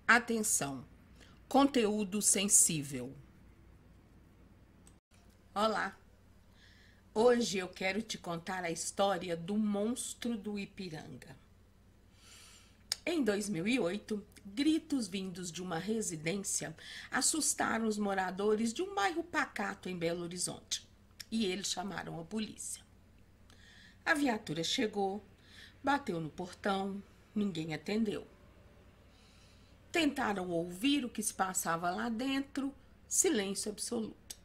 Atenção, conteúdo sensível. Olá, hoje eu quero te contar a história do monstro do Ipiranga. Em 2008, gritos vindos de uma residência assustaram os moradores de um bairro pacato em Belo Horizonte e eles chamaram a polícia. A viatura chegou, bateu no portão, ninguém atendeu. Tentaram ouvir o que se passava lá dentro, silêncio absoluto.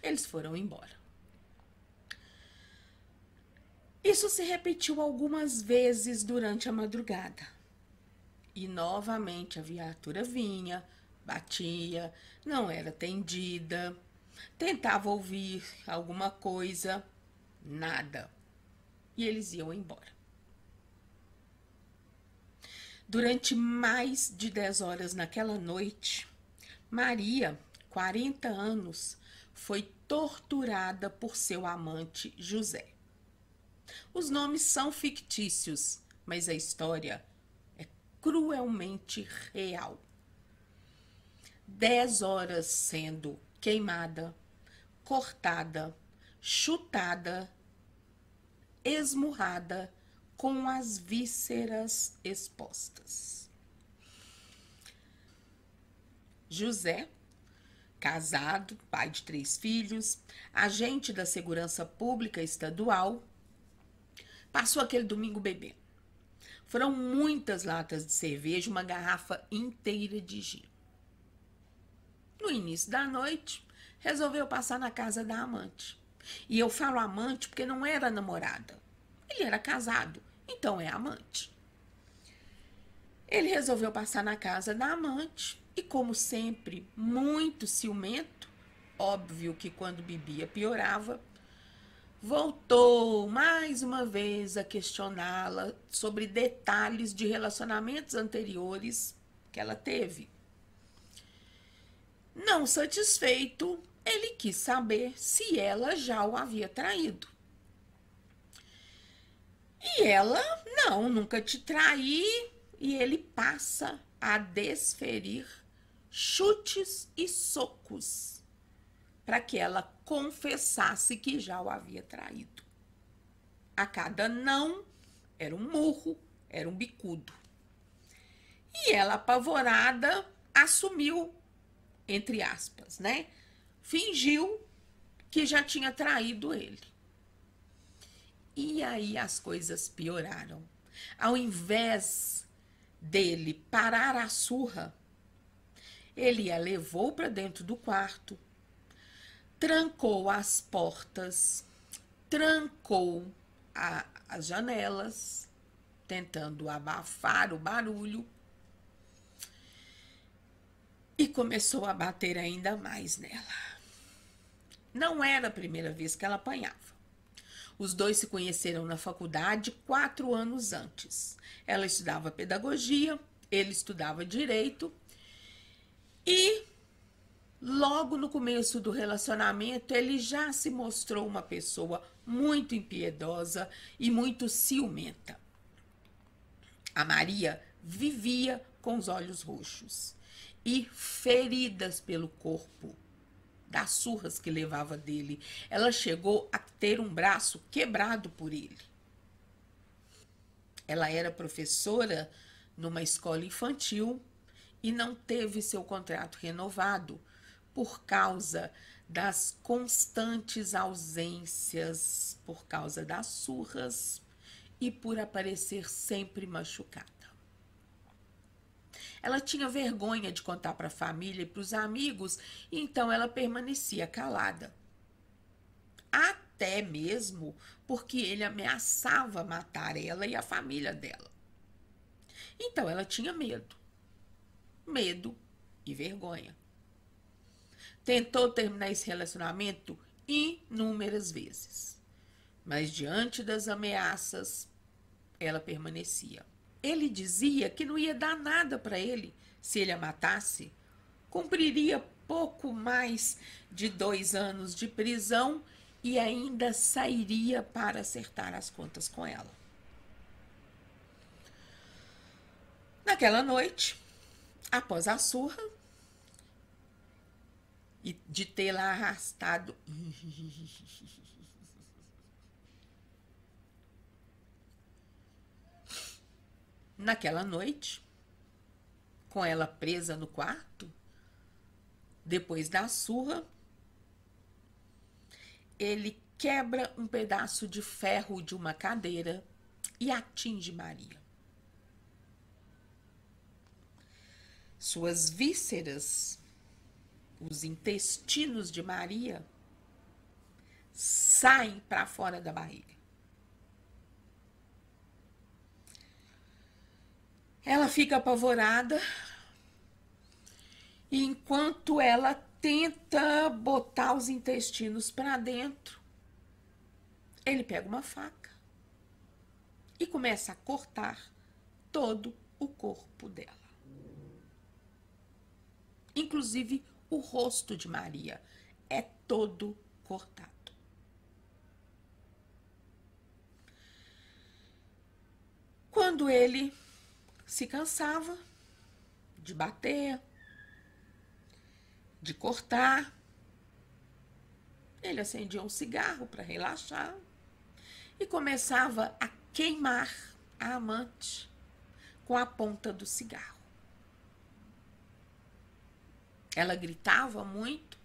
Eles foram embora. Isso se repetiu algumas vezes durante a madrugada. E novamente a viatura vinha, batia, não era atendida, tentava ouvir alguma coisa, nada. E eles iam embora. Durante mais de 10 horas naquela noite, Maria, 40 anos, foi torturada por seu amante José. Os nomes são fictícios, mas a história é cruelmente real. 10 horas sendo queimada, cortada, chutada, esmurrada, com as vísceras expostas. José, casado, pai de 3 filhos, agente da Segurança Pública Estadual, passou aquele domingo bebendo. Foram muitas latas de cerveja, uma garrafa inteira de gin. No início da noite, resolveu passar na casa da amante. E eu falo amante porque não era namorada. Ele era casado, então é amante. Ele resolveu passar na casa da amante e, como sempre, muito ciumento, óbvio que quando bebia piorava, voltou mais uma vez a questioná-la sobre detalhes de relacionamentos anteriores que ela teve. Não satisfeito, ele quis saber se ela já o havia traído. E ela, não, nunca te traí, e ele passa a desferir chutes e socos para que ela confessasse que já o havia traído. A cada não, era um murro, era um bicudo. E ela, apavorada, assumiu, entre aspas, né? Fingiu que já tinha traído ele. E aí as coisas pioraram. Ao invés dele parar a surra, ele a levou para dentro do quarto, trancou as portas, trancou as janelas, tentando abafar o barulho, e começou a bater ainda mais nela. Não era a primeira vez que ela apanhava. Os dois se conheceram na faculdade 4 anos antes. Ela estudava pedagogia, ele estudava direito. E logo no começo do relacionamento, ele já se mostrou uma pessoa muito impiedosa e muito ciumenta. A Maria vivia com os olhos roxos e feridas pelo corpo das surras que levava dele. Ela chegou a ter um braço quebrado por ele. Ela era professora numa escola infantil e não teve seu contrato renovado por causa das constantes ausências, por causa das surras e por aparecer sempre machucada. Ela tinha vergonha de contar para a família e para os amigos, então ela permanecia calada. Até mesmo porque ele ameaçava matar ela e a família dela. Então ela tinha medo. Medo e vergonha. Tentou terminar esse relacionamento inúmeras vezes, mas diante das ameaças, ela permanecia. Ele dizia que não ia dar nada para ele se ele a matasse, cumpriria pouco mais de 2 anos de prisão e ainda sairia para acertar as contas com ela. Naquela noite, Após a surra e de tê-la arrastado naquela noite, com ela presa no quarto, depois da surra, ele quebra um pedaço de ferro de uma cadeira e atinge Maria. Suas vísceras, os intestinos de Maria, saem para fora da barriga. Ela fica apavorada e enquanto ela tenta botar os intestinos para dentro, ele pega uma faca e começa a cortar todo o corpo dela. Inclusive o rosto de Maria é todo cortado. Quando ele se cansava de bater, de cortar, ele acendia um cigarro para relaxar e começava a queimar a amante com a ponta do cigarro. Ela gritava muito,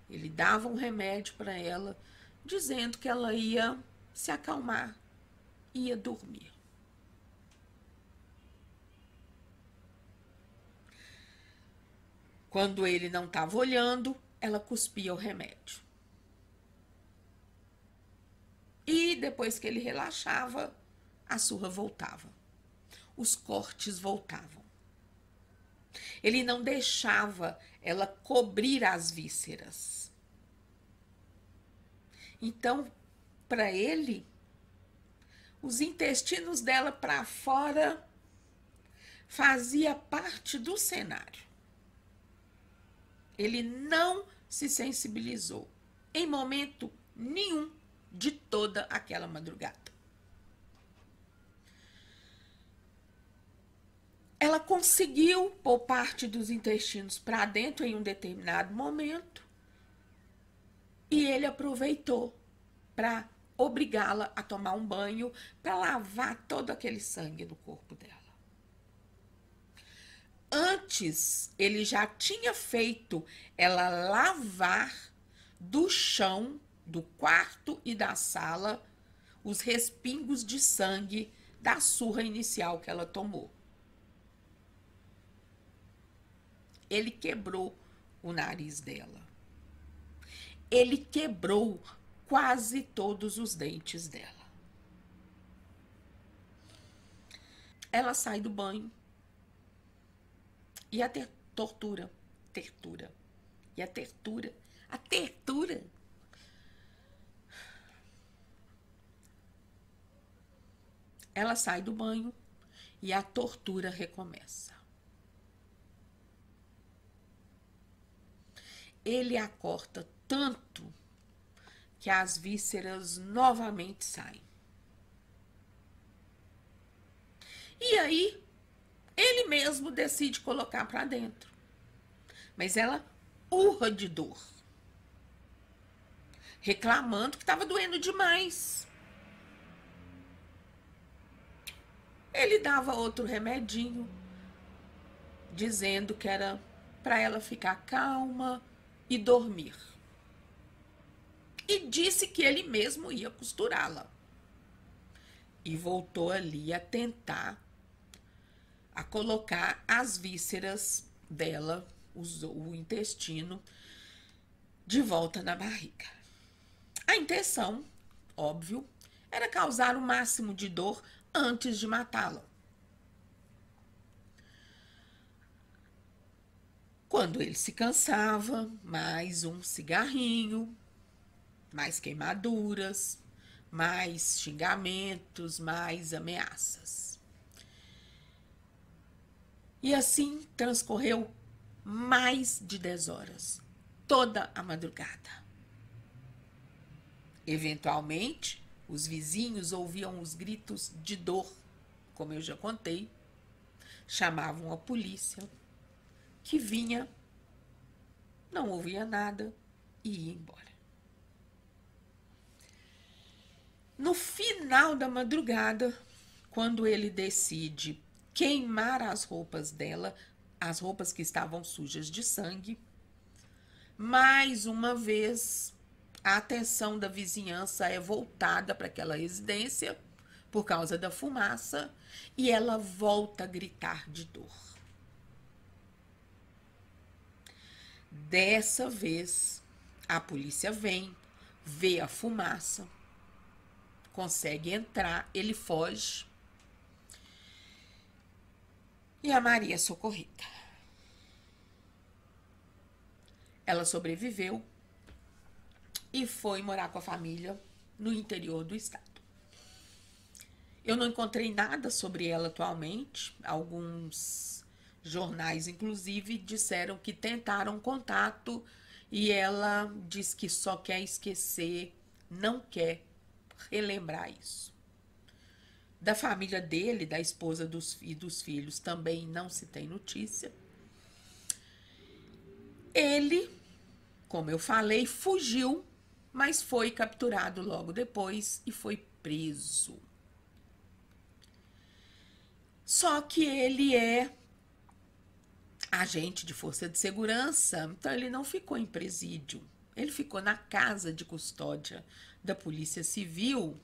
ele dava um remédio para ela, dizendo que ela ia se acalmar, ia dormir. Quando ele não estava olhando, ela cuspia o remédio. E depois que ele relaxava, a surra voltava. Os cortes voltavam. Ele não deixava ela cobrir as vísceras. Então, para ele, os intestinos dela para fora fazia parte do cenário. Ele não se sensibilizou em momento nenhum de toda aquela madrugada. Ela conseguiu pôr parte dos intestinos para dentro em um determinado momento e ele aproveitou para obrigá-la a tomar um banho para lavar todo aquele sangue do corpo dela. Antes, ele já tinha feito ela lavar do chão, do quarto e da sala, os respingos de sangue da surra inicial que ela tomou. Ele quebrou o nariz dela. Ele quebrou quase todos os dentes dela. Ela sai do banho. E a tortura. E a tertura. A tertura. Ela sai do banho e a tortura recomeça. Ele a corta tanto que as vísceras novamente saem. E aí, ele mesmo decide colocar para dentro. Mas ela urra de dor, reclamando que estava doendo demais. Ele dava outro remedinho, dizendo que era para ela ficar calma e dormir. E disse que ele mesmo ia costurá-la. E voltou ali a tentar a colocar as vísceras dela, o intestino, de volta na barriga. A intenção, óbvio, era causar o máximo de dor antes de matá-la. Quando ele se cansava, mais um cigarrinho, mais queimaduras, mais xingamentos, mais ameaças. E assim transcorreu mais de 10 horas, toda a madrugada. Eventualmente, os vizinhos ouviam os gritos de dor, como eu já contei, chamavam a polícia, que vinha, não ouvia nada e ia embora. No final da madrugada, quando ele decide queimar as roupas dela, as roupas que estavam sujas de sangue, mais uma vez a atenção da vizinhança é voltada para aquela residência por causa da fumaça e ela volta a gritar de dor. Dessa vez, a polícia vem, vê a fumaça, consegue entrar, ele foge e a Maria é socorrida. Ela sobreviveu e foi morar com a família no interior do estado. Eu não encontrei nada sobre ela atualmente. Alguns jornais, inclusive, disseram que tentaram contato e ela diz que só quer esquecer, não quer relembrar isso. Da família dele, da esposa e dos filhos, também não se tem notícia. Ele, como eu falei, fugiu, mas foi capturado logo depois e foi preso. Só que ele é agente de força de segurança, então ele não ficou em presídio. Ele ficou na casa de custódia da Polícia Civil,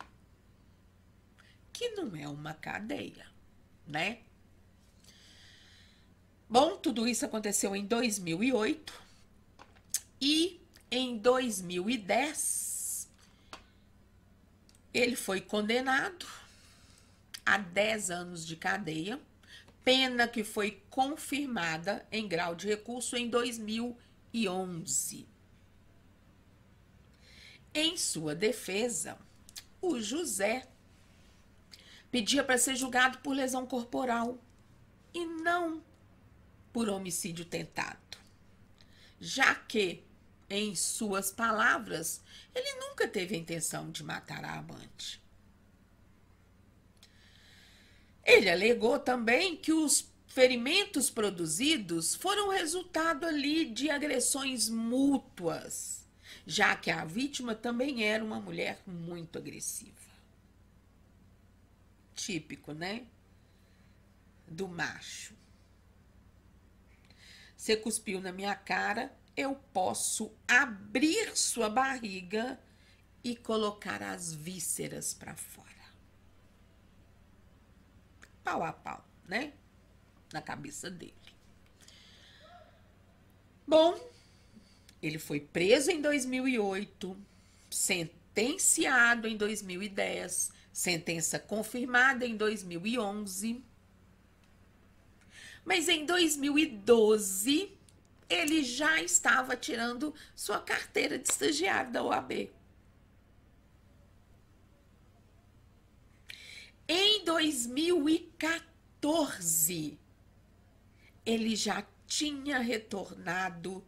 que não é uma cadeia, né? Bom, tudo isso aconteceu em 2008 e em 2010 ele foi condenado a 10 anos de cadeia, pena que foi confirmada em grau de recurso em 2011. Em sua defesa, o José pedia para ser julgado por lesão corporal e não por homicídio tentado, já que, em suas palavras, ele nunca teve a intenção de matar a amante. Ele alegou também que os ferimentos produzidos foram resultado ali de agressões mútuas, já que a vítima também era uma mulher muito agressiva. Típico, né? Do macho. Você cuspiu na minha cara, eu posso abrir sua barriga e colocar as vísceras para fora. Pau a pau, né? Na cabeça dele. Bom, ele foi preso em 2008, sentenciado em 2010, sentença confirmada em 2011. Mas em 2012, ele já estava tirando sua carteira de estagiário da OAB. Em 2014, ele já tinha retornado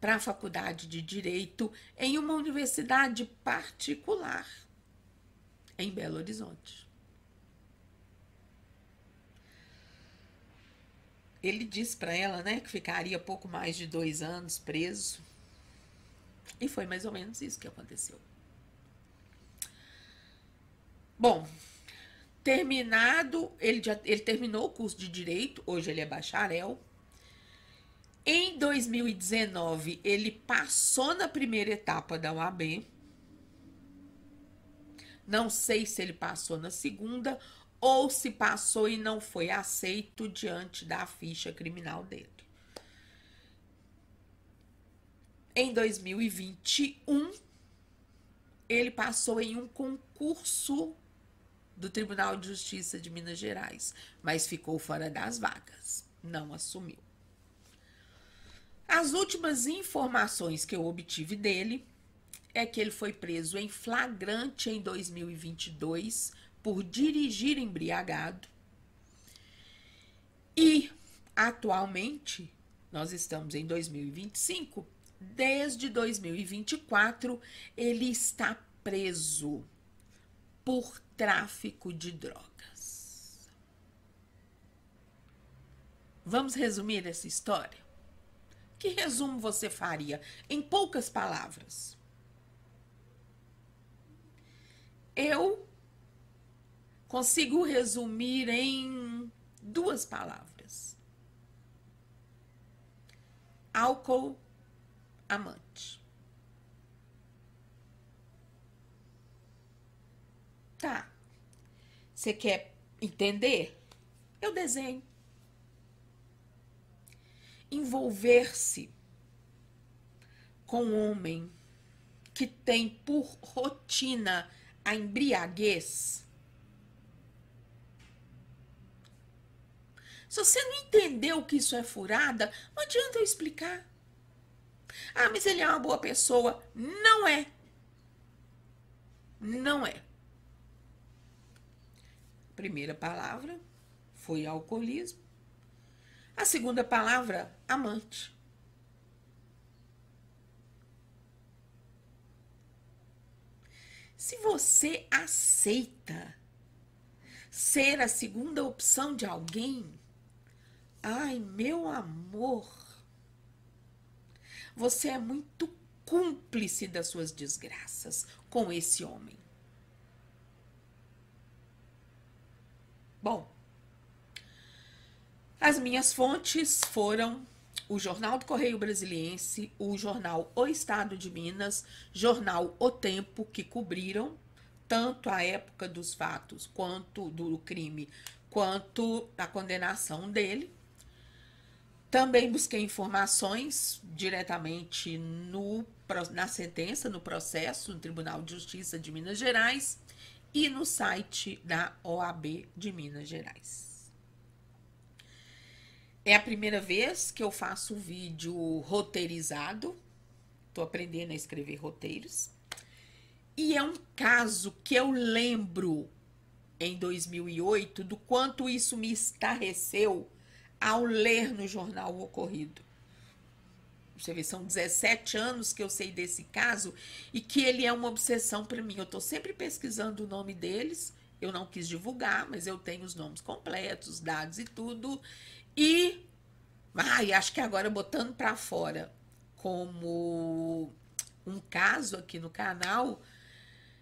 para a faculdade de Direito em uma universidade particular, em Belo Horizonte. Ele disse para ela, né, que ficaria pouco mais de 2 anos preso. E foi mais ou menos isso que aconteceu. Bom, terminado, ele terminou o curso de Direito, hoje ele é bacharel. Em 2019, ele passou na primeira etapa da OAB. Não sei se ele passou na segunda ou se passou e não foi aceito diante da ficha criminal dele. Em 2021, ele passou em um concurso do Tribunal de Justiça de Minas Gerais, mas ficou fora das vagas, não assumiu. As últimas informações que eu obtive dele é que ele foi preso em flagrante em 2022 por dirigir embriagado e, atualmente, nós estamos em 2025, desde 2024, ele está preso por tráfico de drogas. Vamos resumir essa história? Que resumo você faria em poucas palavras? Eu consigo resumir em duas palavras: álcool, amante. Tá. Você quer entender? Eu desenho. Envolver-se com um homem que tem por rotina a embriaguez. Se você não entendeu que isso é furada, não adianta eu explicar. Ah, mas ele é uma boa pessoa. Não é. Não é. A primeira palavra foi alcoolismo. A segunda palavra, amante. Se você aceita ser a segunda opção de alguém, ai, meu amor, você é muito cúmplice das suas desgraças com esse homem. Bom, as minhas fontes foram o Jornal do Correio Brasiliense, o jornal O Estado de Minas, jornal O Tempo, que cobriram tanto a época dos fatos, quanto do crime, quanto a condenação dele. Também busquei informações diretamente na sentença, no processo, no Tribunal de Justiça de Minas Gerais e no site da OAB de Minas Gerais. É a primeira vez que eu faço um vídeo roteirizado. Estou aprendendo a escrever roteiros. E é um caso que eu lembro, em 2008, do quanto isso me estarreceu ao ler no jornal o ocorrido. Você vê, são 17 anos que eu sei desse caso e que ele é uma obsessão para mim. Eu estou sempre pesquisando o nome deles. Eu não quis divulgar, mas eu tenho os nomes completos, os dados e tudo. E, acho que agora botando para fora como um caso aqui no canal,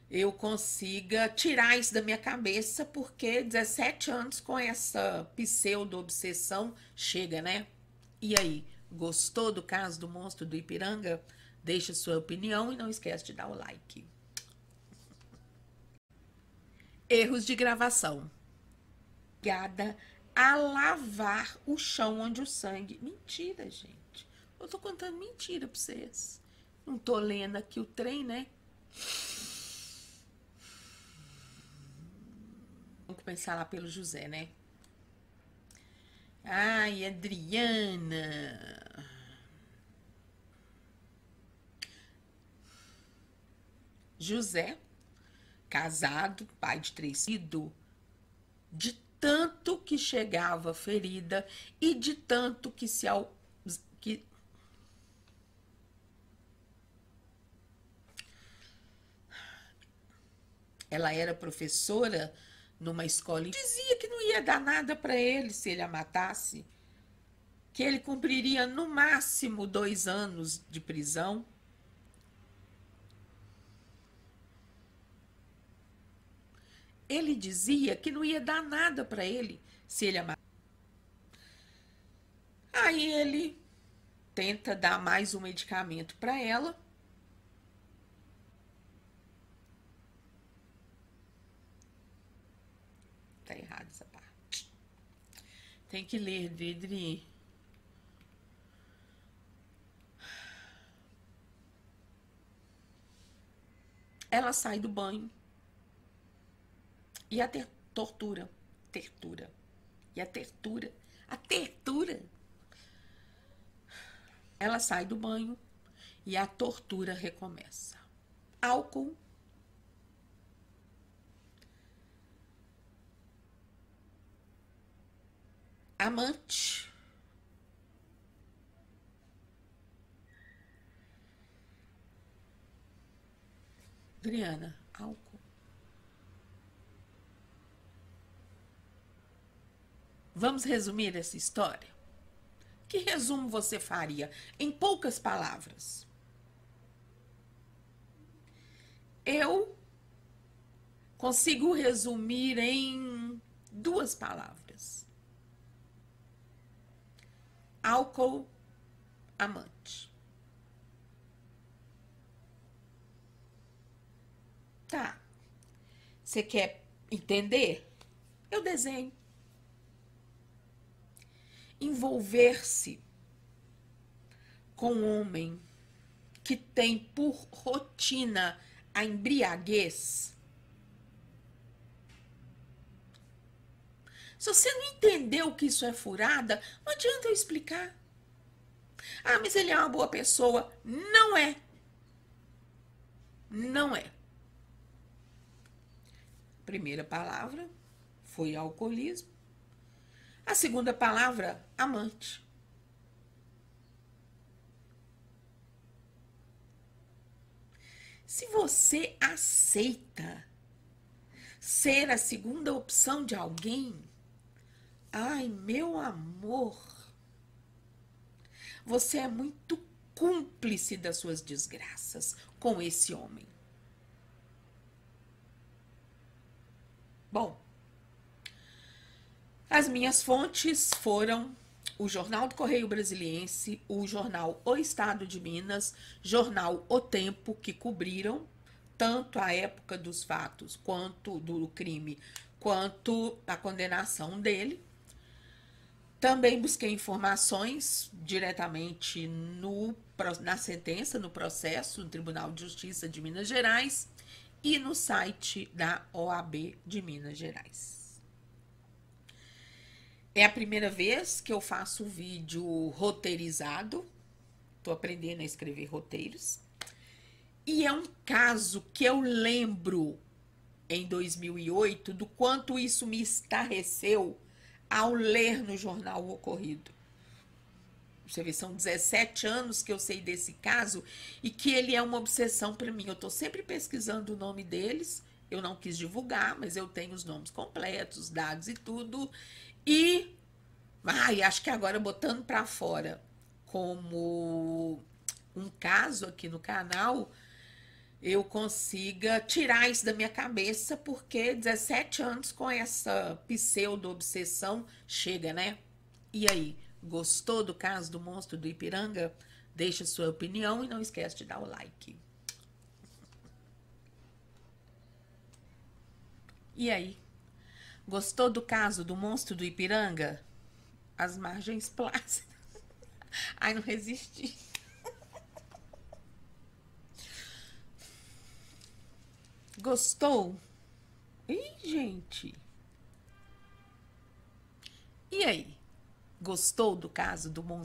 eu consiga tirar isso da minha cabeça, porque 17 anos com essa pseudo-obsessão chega, né? E aí, gostou do caso do monstro do Ipiranga? Deixe sua opinião e não esquece de dar o like. Erros de gravação. Obrigada a lavar o chão onde o sangue... Mentira, gente. Eu tô contando mentira pra vocês. Não tô lendo aqui o trem, né? Vamos começar lá pelo José, né? Ai, Adriana. José, casado, pai de 3 filhos, de tanto que chegava ferida e de tanto que ela era professora numa escola e dizia que não ia dar nada para ele se ele a matasse, que ele cumpriria no máximo 2 anos de prisão. Ele dizia que não ia dar nada para ele se ele a matasse. Aí ele tenta dar mais um medicamento para ela. Tá errado essa parte. Tem que ler, Dridri. Ela sai do banho. E a tortura. E a tertura. Ela sai do banho e a tortura recomeça. Álcool. Amante. Adriana, álcool. Vamos resumir essa história? Que resumo você faria em poucas palavras? Eu consigo resumir em 2 palavras: álcool, amante. Tá. Você quer entender? Eu desenho. Envolver-se com um homem que tem por rotina a embriaguez. Se você não entendeu que isso é furada, não adianta eu explicar. Ah, mas ele é uma boa pessoa. Não é. Não é. Primeira palavra foi alcoolismo. A segunda palavra, amante. Se você aceita ser a segunda opção de alguém, ai, meu amor, você é muito cúmplice das suas desgraças com esse homem. Bom, as minhas fontes foram o Jornal do Correio Brasiliense, o jornal O Estado de Minas, jornal O Tempo, que cobriram tanto a época dos fatos, quanto do crime, quanto a condenação dele. Também busquei informações diretamente na sentença, no processo, no Tribunal de Justiça de Minas Gerais e no site da OAB de Minas Gerais. É a primeira vez que eu faço vídeo roteirizado. Tô aprendendo a escrever roteiros. E é um caso que eu lembro, em 2008, do quanto isso me estarreceu ao ler no jornal o ocorrido. Você vê, são 17 anos que eu sei desse caso e que ele é uma obsessão para mim. Eu tô sempre pesquisando o nome deles. Eu não quis divulgar, mas eu tenho os nomes completos, dados e tudo. E, acho que agora botando para fora como um caso aqui no canal, eu consiga tirar isso da minha cabeça, porque 17 anos com essa pseudo-obsessão chega, né? E aí, gostou do caso do monstro do Ipiranga? Deixa sua opinião e não esquece de dar o like. E aí, gostou do caso do monstro do Ipiranga? As margens plácidas. Ai, não resisti. Gostou? Ih, gente. E aí? Gostou do caso do monstro?